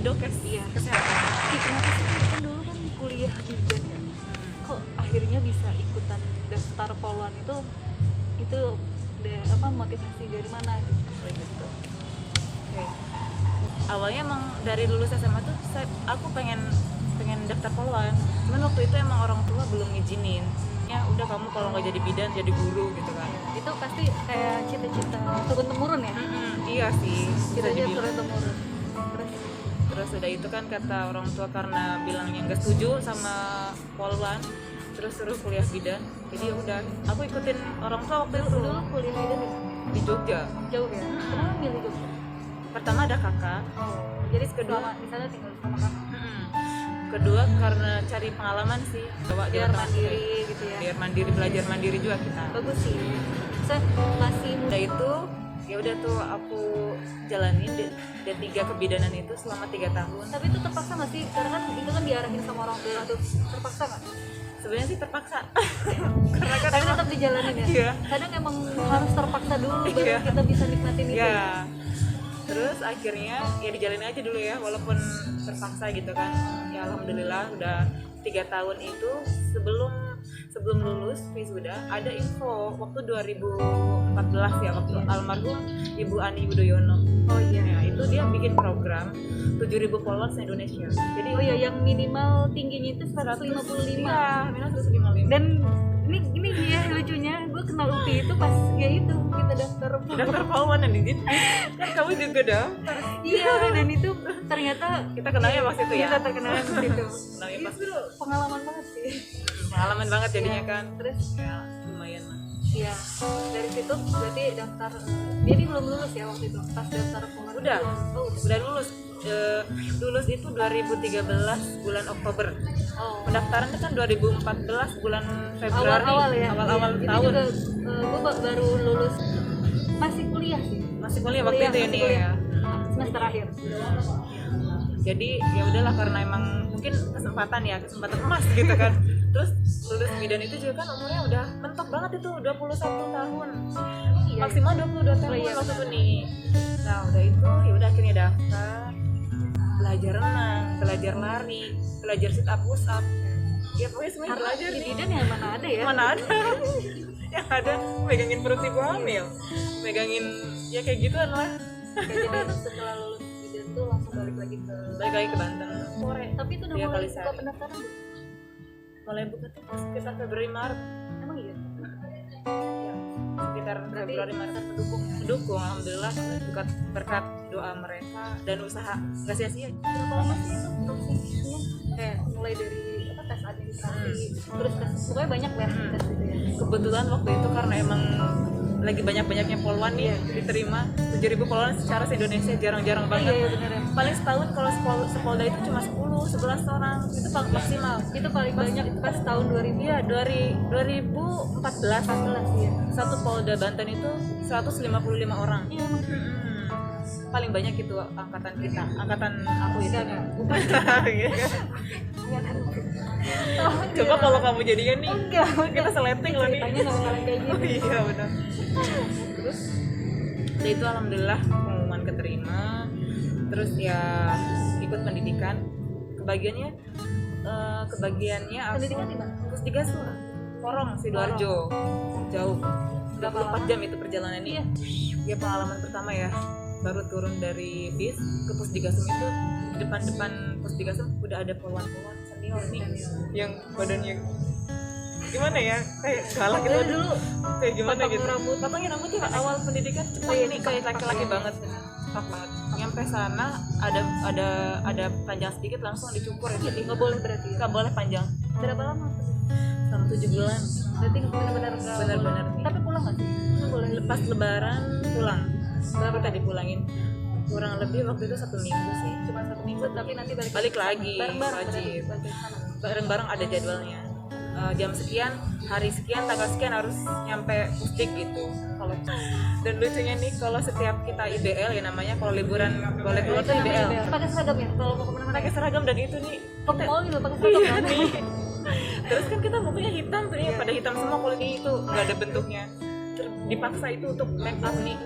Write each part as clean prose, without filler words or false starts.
Idokes. Iya. Kesehatan. Kenapa sih kan dulu kan kuliah di BEM ya? Kok akhirnya bisa ikutan daftar poluan itu motivasi dari mana gitu? Oke. Awalnya emang dari lulus SMA tuh aku pengen daftar poluan. Cuman waktu itu emang orang tua belum ngizinin. Ya udah, kamu kalau nggak jadi bidan jadi guru gitu kan. Itu pasti kayak cita-cita turun temurun ya? Iya sih. Cita-cita turun temurun. Terus udah itu kan kata orang tua karena bilangnya nggak setuju sama poluan, terus suruh kuliah bidan. Jadi ya udah, aku ikutin orang tua waktu itu. Dulu kuliah bidan Di Jogja. jauh ya? Kenapa milih Jogja? Pertama ada kakak. Jadi Kedua, misalnya tinggal sama kakak. Kedua karena cari pengalaman sih, coba Biar mandiri gitu ya. Biar mandiri, belajar mandiri juga kita. Bagus sih. Saya masih muda Udah itu ya udah tuh aku jalanin D3 kebidanan itu selama 3 tahun. Tapi itu terpaksa nggak sih? Karena kan itu kan diarahin sama orang tua tuh. Terpaksa nggak? Sebenarnya sih terpaksa. Karena kan Tapi tetap dijalanin ya? Iya. Kadang emang harus terpaksa dulu baru Iya. kita bisa nikmatin itu. ya. Terus akhirnya ya dijalanin aja dulu ya, walaupun terpaksa gitu kan. Ya alhamdulillah udah 3 tahun itu sebelum lulus wisuda ada info waktu 2014 ya, waktu almarhum Ibu Ani Yudhoyono. Oh iya. Ya, itu dia bikin program 7.000 poluan se-Indonesia. Jadi Oh iya, yang minimal tingginya itu 155. Iya, minimal 155. Dan ini dia lucunya, gue kenal UPI itu pas ya itu kita daftar poluan dan digit. Kan kamu juga daftar. Iya, dan itu ternyata Kita kenalnya pas itu ya. kita terkenal di situ. Kenalnya pas Itu pengalaman banget sih. pengalaman banget jadinya kan. Terus Ya, lumayan lah. iya, dari situ berarti daftar. Jadi belum lulus ya waktu itu pas daftar pengurus. Udah. Oh, Udah lulus. Lulus itu 2013 bulan Oktober. Oh. Pendaftarannya kan 2014 bulan Februari. Awal-awal ya. Awal-awal Iya, tahun. Itu juga gue baru lulus, masih kuliah sih. Masih kuliah waktu itu ya masih nih kuliah. ya. Semester akhir. Jadi ya udahlah, karena emang mungkin kesempatan emas gitu kan. Terus lulus bidan itu juga kan umurnya udah mentok banget, itu 21 tahun. Iya. Maksimal 22 tahun Iya, waktu itu nih. Nah udah itu ya udah akhirnya daftar, belajar renang, belajar lari, belajar sit up push up. Ya pokoknya semuanya Karena belajar di nih. bidan ya mana ada ya. Mana ada. Yang ada megangin perut ibu hamil, megangin ya kayak gituan lah. Kayak jadi setelah lulus bidan tuh langsung balik lagi ke Banten sore. Tapi itu udah Tiga mulai kali buka sehari. pendaftaran belum? Mulai buka tuh sekitar Februari Maret. Emang iya? Ya, sekitar Februari Maret. Mendukung, alhamdulillah, berkat doa mereka dan usaha nggak sia-sia. Berapa lama sih itu prosesnya? Kayak mulai dari tes administrasi, terus tes, pokoknya banyak tes gitu ya. Kebetulan waktu itu karena emang lagi banyak-banyaknya poluan nih diterima 7.000 poluan secara se-Indonesia, jarang-jarang banget. Iya benar ya. Paling setahun kalau Sepolda itu cuma 10-11 orang, itu paling maksimal. Itu paling banyak pas tahun 2000 Iya, 2014 ya. satu Polda Banten itu 155 orang. Iya emang. Paling banyak itu angkatan kita, angkatan aku itu. Bukan. Iya kan? Oh, Coba kalau kamu jadian nih, enggak, kita seleting loh nih. ceritanya nggak bakalan kayak Oh gini. iya benar. Terus udah itu alhamdulillah pengumuman keterima. Terus ya ikut pendidikan. Kebagiannya aku Pendidikan di mana? Pusdigasu Porong Sidoarjo. Jauh. 24 jam itu perjalanannya. Ya pengalaman pertama ya. Baru turun dari bis ke Pusdigasum itu, di depan Pusdigasum udah ada poluan-poluan senior nih yang badannya gimana ya, kayak galak gitu dulu kayak gimana gitu, rambut. potongnya rambutnya awal pendidikan cepat nih kayak laki-laki banget, cepat banget. Nyampe sana ada panjang sedikit langsung dicukur ya. Jadi Nggak boleh berarti ya? nggak boleh panjang Berapa lama? selama 7 bulan. Berarti benar-benar nggak Benar-benar boleh. nih. Tapi pulang nggak sih? Nggak boleh. Lepas lebaran pulang. Berapa tadi pulangin? Kurang lebih waktu itu 1 minggu sih. Cuma 1 minggu, tapi nanti Balik lagi, bareng-bareng wajib. berarti sana. Bareng-bareng ada jadwalnya. Jam sekian, hari sekian, tanggal sekian harus nyampe Pusdik gitu. Kalau dan lucunya nih, kalau setiap kita IBL ya namanya, kalau liburan boleh keluar tuh IBL. Pakai seragam ya kalau mau kemana-mana? Pakai seragam, dan itu nih Ke mall juga pakai seragam iya kan? nih. Terus kan kita mukanya hitam tuh ya, pada hitam semua kulitnya itu, nggak ada bentuknya. dipaksa itu untuk make up nih,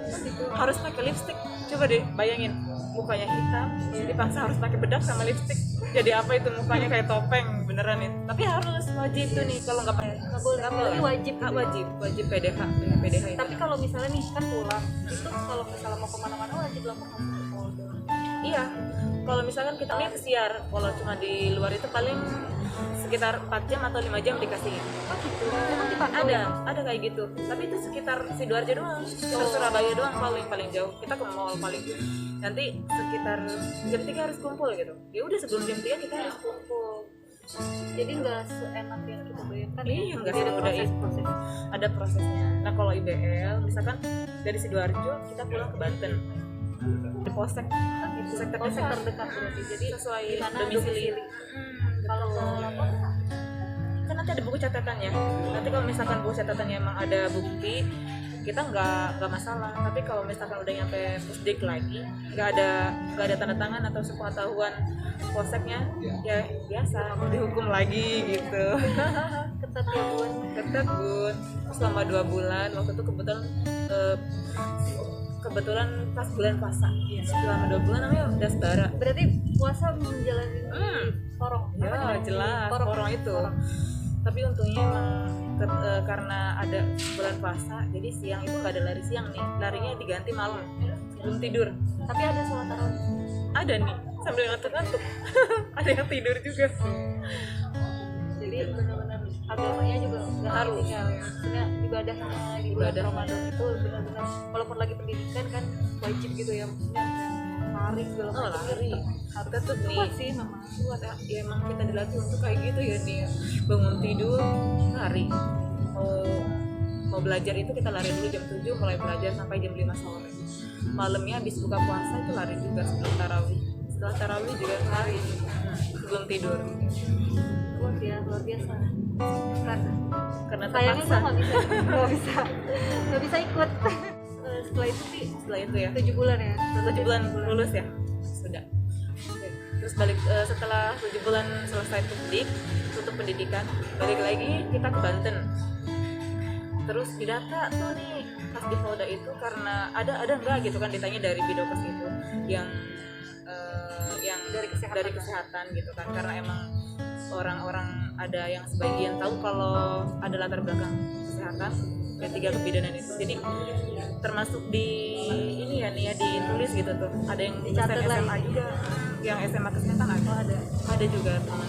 harus pakai lipstick. Coba deh bayangin, mukanya hitam, dipaksa harus pakai bedak sama lipstick. Jadi apa itu, mukanya kayak topeng beneran itu. Tapi harus wajib tuh nih, kalau nggak pakai nggak boleh, tapi wajib Kak, wajib PDH itu. tapi kalau misalnya nih kan pulang itu, kalau misalnya mau kemana-mana wajib lapor ke Polda. Iya, kalau misalkan kita nih pesiar, kalau cuma di luar itu paling sekitar 4 jam atau 5 jam dikasih. Oh gitu, emang dipantau ya? Ada kayak gitu. Tapi itu sekitar Sidoarjo doang, Surabaya doang paling jauh. Kita ke mall paling. Nanti sekitar jam 3 harus kumpul gitu. Ya udah sebelum jam 3 kita harus kumpul. Jadi nggak seenak yang kita bayangkan. Iya, nggak Jadi ada semudah itu. proses. Ada prosesnya. Nah kalau IBL, misalkan dari Sidoarjo kita pulang ke Banten, di Polsek, sektor Polsek terdekat berarti. Jadi sesuai di mana domisili. Kalau lapor Kan nanti ada buku catatannya. Nanti kalau misalkan buku catatannya emang ada bukti, kita nggak masalah. Tapi kalau misalkan udah nyampe pusdik lagi, nggak ada tanda tangan atau sepengetahuan polseknya, ya biasa dihukum lagi gitu. ketat ya Bun. Ketat Bun, selama 2 bulan. Waktu itu kebetulan pas bulan puasa. Selama 2 bulan namanya udah sebara. Berarti puasa menjalani korong. Ya jelas, korong itu. Tapi untungnya emang karena ada bulan puasa, jadi siang itu nggak ada lari siang nih, larinya diganti malam sebelum tidur. Tapi ada sholat tarawih. Ada nih sambil ngantuk-ngantuk. Ada yang tidur juga. Jadi benar-benar agamanya juga nggak Harus. tinggal ya. Maksudnya ibadahnya di bulan Ibadah. Ramadan itu benar-benar, walaupun lagi pendidikan kan wajib gitu ya, maksudnya lari segala Oh macam. lari. Kita tuh nih, Kuat sih memang. kuat ya. Ya emang kita dilatih untuk kayak gitu ya nih. Bangun tidur lari. Mau belajar itu kita lari dulu jam 7, mulai belajar sampai jam 5 sore. Malamnya habis buka puasa itu lari juga sebelum tarawih. Setelah tarawih juga lari sebelum tidur. Luar biasa. Karena Sayangnya terpaksa. gue nggak bisa ikut. Setelah itu sih Setelah itu ya 7 bulan ya. 7 bulan lulus ya sudah. Oke. Terus balik setelah 7 bulan selesai tutup pendidikan, balik lagi kita ke Banten. Terus didata tuh nih pas di Polda itu, karena ada enggak gitu kan, ditanya dari Bidokes itu yang dari kesehatan gitu kan, karena emang orang-orang ada yang sebagian tahu kalau ada latar belakang kesehatan P3 kebidanan itu. Jadi termasuk di ini ya nih ya, ditulis gitu tuh. Ada yang Dicatat SMA lagi. juga, yang SMA kesehatan ada juga teman.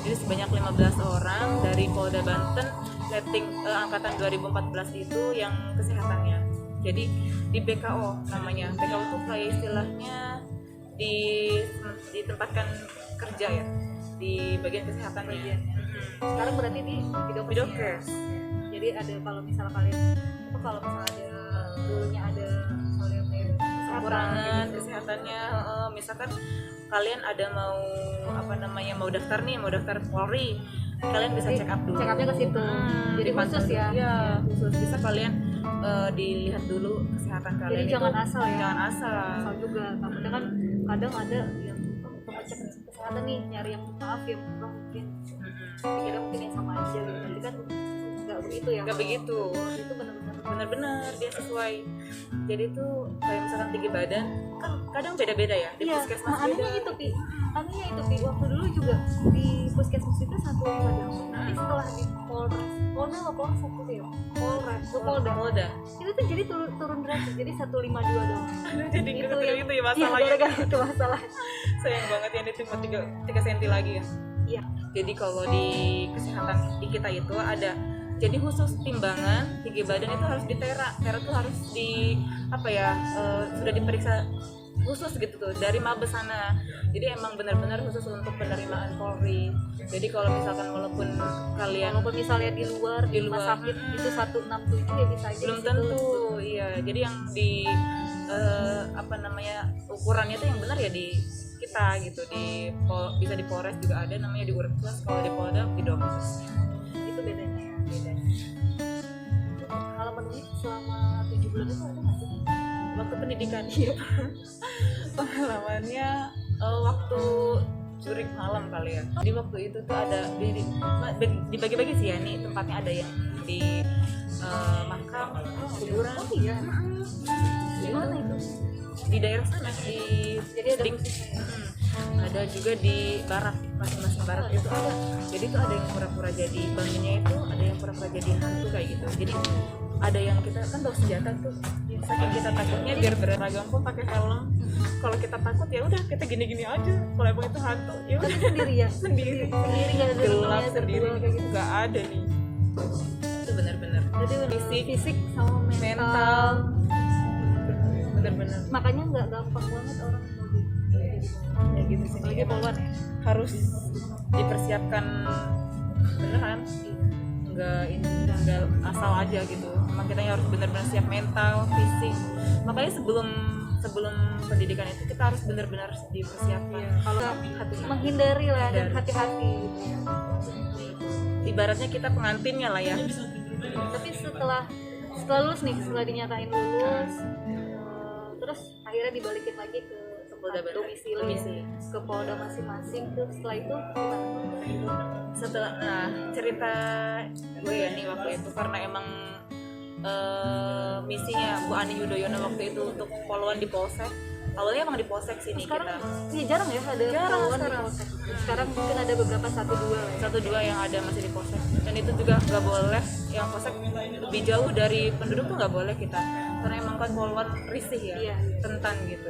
Jadi sebanyak 15 orang dari Polda Banten rating angkatan 2014 itu yang kesehatannya. Jadi di BKO namanya. BKO itu kayak istilahnya ditempatkan kerja ya di bagian kesehatannya. Sekarang berarti di Bidokes. Jadi ada, kalau misalnya kalian ada dulunya ada kalian Kekurangan kesehatannya, misalkan kalian ada mau daftar Polri, kalian bisa check up dulu. Check upnya ke situ. Jadi dipantau khusus ya. dulu. Iya, khusus. Bisa kalian dilihat dulu kesehatan kalian. Jadi itu jangan asal ya. Jangan asal. Asal juga. Takutnya kan kadang ada yang pengecek kesehatan nih, nyari yang maaf ya mungkin pikirnya mungkin yang sama aja gitu. Tapi kan nggak begitu ya. Nggak begitu. Itu Benar-benar dia sesuai. Jadi tuh kayak misalkan tinggi badan kan kadang beda-beda ya di iya, puskesmas anehnya beda. itu Pi, waktu dulu juga di puskesmas itu 158. Nanti setelah di Polda apa satu ya? Polda. Itu tuh jadi turun drastis, jadi 152 doang. Jadi Itu itu ya Iya, masalahnya. gara-gara itu masalah. Sayang banget yang itu cuma 3 cm lagi ya. Iya. Jadi kalau di kesehatan di kita itu ada, jadi khusus timbangan tinggi badan itu harus di tera tuh harus di sudah diperiksa khusus gitu tuh dari Mabes sana. Jadi emang benar-benar khusus untuk penerimaan Polri. Jadi kalau misalkan walaupun misalnya di luar rumah sakit itu 167 ya bisa aja. belum di situ. tentu, iya. Jadi yang di ukurannya tuh yang benar ya di kita gitu, bisa di Polres juga ada namanya, di Urkes. Kalau di Polda di Dokes. Itu bedanya ya. Kalau menurut selama 7 bulan itu ada nggak sih? Waktu pendidikan pengalamannya waktu jurik malam kali ya. Jadi waktu itu tuh ada dibagi-bagi sih ya nih tempatnya, ada yang di makam, kuburan. Oh iya. Gimana itu? Di daerah sana Jadi ada khususnya. ada juga di barat, masing-masing barat itu ada. Jadi itu ada yang pura-pura jadi bangunnya itu, ada yang pura-pura jadi hantu kayak gitu. Jadi ada yang kita kan bawa senjata tuh, saking kita takutnya biar beragam pun pakai helm. Kalau kita takut ya udah kita gini-gini aja. Kalau emang itu hantu ya udah Sendiri ya. sendiri Nggak ada gelap temennya, sendiri berdua kayak gitu. nggak ada nih. Itu benar-benar Jadi fisik sama mental, benar-benar Makanya nggak gampang banget orang mau ya gitu sih. apalagi poluan ya. Harus dipersiapkan beneran, nggak asal aja gitu. Emang kita harus benar-benar siap mental, fisik. Makanya sebelum pendidikan itu kita harus benar-benar dipersiapkan. Kalau hati menghindari lah dan hati-hati gitu ya. Ibaratnya kita pengantinnya lah ya. Tapi setelah lulus nih, setelah dinyatain lulus, terus akhirnya dibalikin lagi ke Polda Banten. domisili ke Polda masing-masing. Terus setelah itu gimana? Setelah cerita gue ya nih waktu itu karena emang misinya Bu Ani Yudhoyono waktu itu untuk poluan di Polsek. Awalnya emang di Polsek sini Sekarang kita. ya jarang ya ada Jarang poluan di sekarang. Polsek. Sekarang mungkin ada beberapa 1-2 lah ya. 1-2 yang ada masih di Polsek. Dan itu juga nggak boleh, yang Polsek lebih jauh dari penduduk tuh nggak boleh kita. Karena emang kan poluan risih ya, Iya. rentan gitu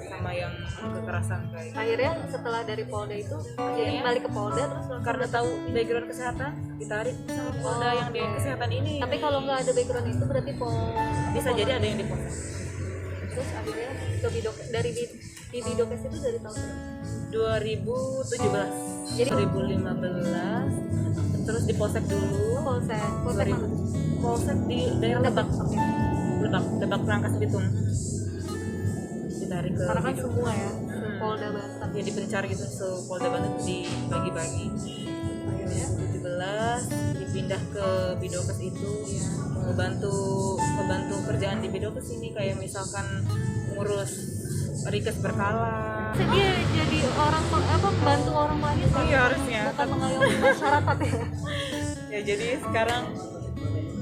sama yang kekerasan kayak. Akhirnya setelah dari Polda itu jadi balik ke Polda terus langsung Karena tahu background kesehatan, ditarik sama Polda yang di kesehatan ini. tapi kalau nggak ada background itu berarti bisa jadi ada yang di Polsek. terus akhirnya ke Bidokes. Dari di Bidokes itu dari tahun berapa? 2017. Jadi 2015 terus di Polsek dulu. Polsek mana? Polsek di daerah Lebak. Lebak Rangkas Bitung. Ditarik ke Karena kan Bidokes. semua ya Polda Banten. Ya dipencar gitu, Polda Banten dibagi-bagi. Akhirnya 2017 dipindah ke Bidokes itu, ngebantu kerjaan di Bidokes ini kayak misalkan ngurus rikes berkala. dia jadi orang bantu orang lain Iya harusnya. bukan mengayomi masyarakat ya. Ya jadi sekarang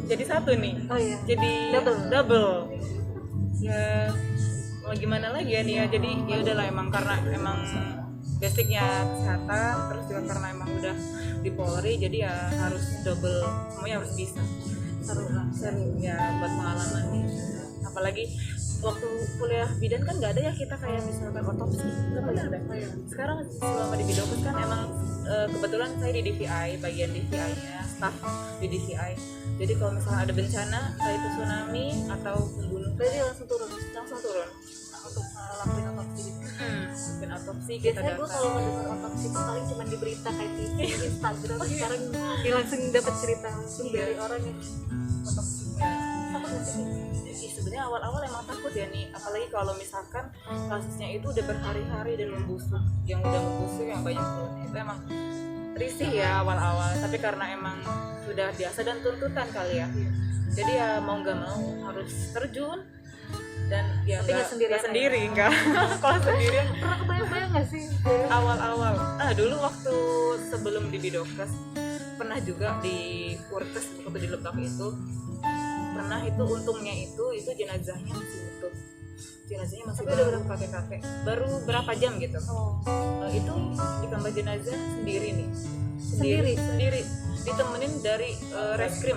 jadi satu nih. Oh iya. Jadi Double. Ya mau gimana lagi ya nih ya. Jadi ya udahlah karena emang basicnya kesehatan, terus juga karena emang udah di Polri jadi ya harus double, semuanya harus bisa. Seru ya buat pengalaman nih. Apalagi waktu kuliah bidan kan nggak ada ya kita kayak misalkan otopsi, nggak pernah ada. Sekarang selama di Bidokes kan emang kebetulan saya di DVI, bagian DVI-nya, staff di DVI. Jadi kalau misalnya ada bencana, kayak itu tsunami atau pembunuh, Berarti langsung turun untuk lakuin otopsi. mungkin otopsi kita Biasanya gue datang. kalau mendengar otopsi itu paling cuma di berita kayak TV, Instagram. Sekarang dia langsung dapat cerita langsung dari orang yang otopsi. Takut nggak sih? Sebenarnya awal-awal emang takut ya nih, apalagi kalau misalkan kasusnya itu udah berhari-hari dan membusuk, yang banyak keluarnya itu emang risih ya awal-awal. Tapi karena emang sudah biasa dan tuntutan kali ya, jadi ya mau nggak mau harus terjun. Dan ya Tapi nggak sendiri, nggak kalau sendirian Pernah kebayang-bayang nggak sih? awal-awal. Dulu waktu sebelum di Bidokes pernah juga di Kurkes waktu di Lebak itu pernah, itu untungnya itu jenazahnya masih utuh, jenazahnya masih Tapi udah baru kakek-kakek, baru berapa jam gitu. Itu di kamar jenazah sendiri sendiri ditemenin dari reskrim.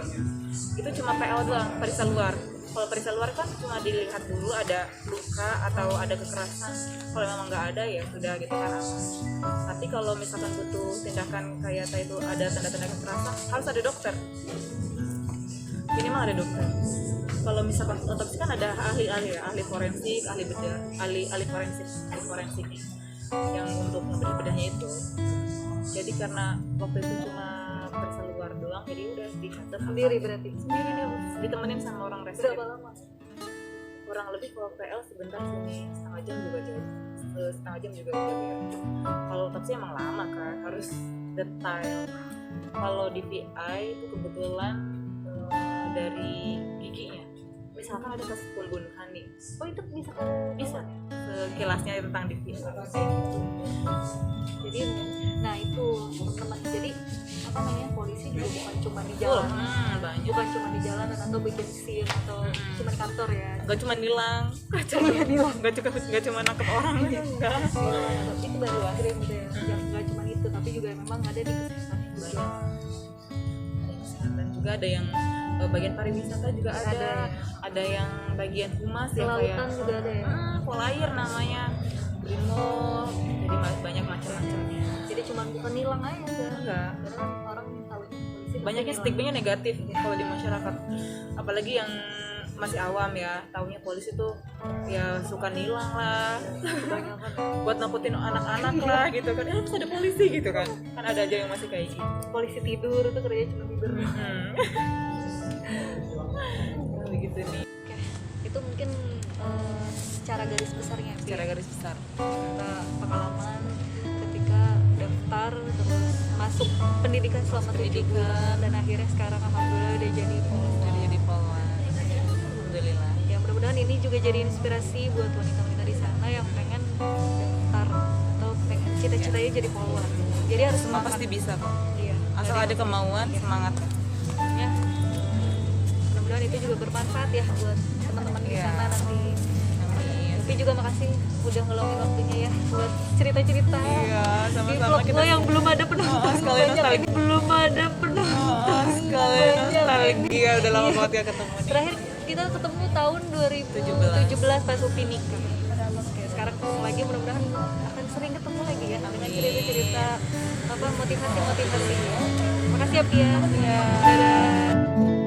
Itu cuma PL doang, periksa luar. Kalau periksa luar kan cuma dilihat dulu ada luka atau ada kekerasan. Kalau memang nggak ada ya sudah gitu kan aman. Tapi kalau misalkan butuh tindakan kayak itu ada tanda-tanda kekerasan, harus ada dokter. Minimal ada dokter. Kalau misalkan otopsi kan ada ahli-ahli ya, ahli forensik, ahli bedah, ahli forensik yang untuk memberi bedahnya itu. Jadi karena waktu itu cuma periksa luar doang, jadi udah dicatat Sendiri berarti. sendiri deh, ditemenin sama orang reskrim. Berapa lama? Kurang lebih kalau PL sebentar sini setengah jam juga ya. Kalau otopsi emang lama kan, harus detail. Kalau di VI itu kebetulan dari giginya, misalkan ada kasus pembunuhan nih, Oh itu bisa sekilasnya tentang DVI. Jadi nah itu teman, jadi apa namanya, polisi juga bukan cuma di jalan, banyak. bukan cuma di jalan atau bikin scene atau cuma di kantor ya. Gak cuma nilang, gak cuma nangkep orang aja, enggak. Itu baru akhirnya gitu ya. Gak cuma itu, tapi juga memang ada di kesehatan juga. Dan juga ada yang bagian pariwisata juga ada yang bagian humas ya, kayak Kelautan juga ada ya. Polair namanya, Brimo, jadi banyak macam-macamnya. Jadi cuma bukan nilang aja Enggak. karena orang tahu polisi Banyaknya stigmanya negatif kalau di masyarakat, apalagi yang masih awam ya, taunya polisi tuh ya suka nilang lah, kebanyakan buat nakutin anak-anak lah gitu kan, harus ada polisi gitu kan ada aja yang masih kayak gitu. polisi tidur itu kerjanya cuma tidur. Begitu nih Oke, itu mungkin secara garis besarnya. secara garis besar. Kita pengalaman ketika daftar terus masuk pendidikan selama 7 bulan dan akhirnya sekarang alhamdulillah udah jadi polwan. Alhamdulillah. ya, mudah-mudahan ini juga jadi inspirasi buat wanita-wanita di sana yang pengen daftar atau pengen cita-citanya jadi polwan. Jadi harus Semua semangat. pasti bisa kok, Iya, asal ada kemauan, semangat. ya. Mudah-mudahan itu juga bermanfaat ya buat teman-teman di Iya. sana nanti. Amin. Tapi juga makasih udah ngeluangin waktunya ya buat cerita-cerita. Iya, Di sama-sama vlog kita gue yang belum ada penonton sekalian banyak nostalgia. ini belum ada penonton. sekalian nostalgia, udah lama banget ya ketemu nih. Terakhir kita ketemu tahun 2017 pas Upi nikah. Oke, sekarang ketemu lagi, mudah-mudahan akan sering ketemu lagi ya dengan cerita-cerita apa motivasi-motivasi. Makasih ya Pia. Dadah.